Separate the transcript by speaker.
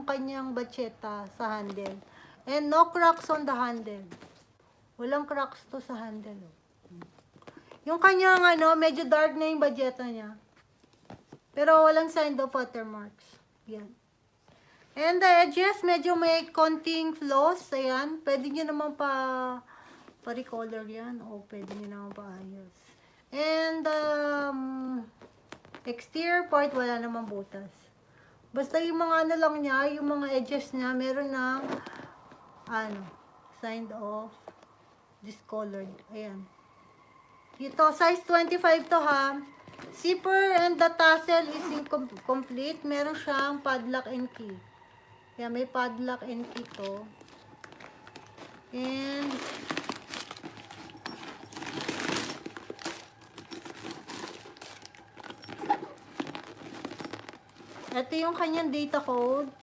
Speaker 1: kanyang batcheta sa handle. And no cracks on the handle. Walang cracks to sa handle. Yung kanyang medyo dark na yung batcheta niya. Pero walang sign of watermarks. Yan. And the edges, medyo may konting floss. Ayan. Pwede nyo naman pa-recolor yan. O pwede nyo naman pa-ayos. And exterior part, wala namang butas. Basta yung mga lang niya, yung mga edges niya, meron ng sign of discolored. Ayan. Ito, size 25 to ha. Zipper and the tassel is incomplete. Meron siyang padlock and key. Kaya may padlock and key to. And ito yung kanyang data code.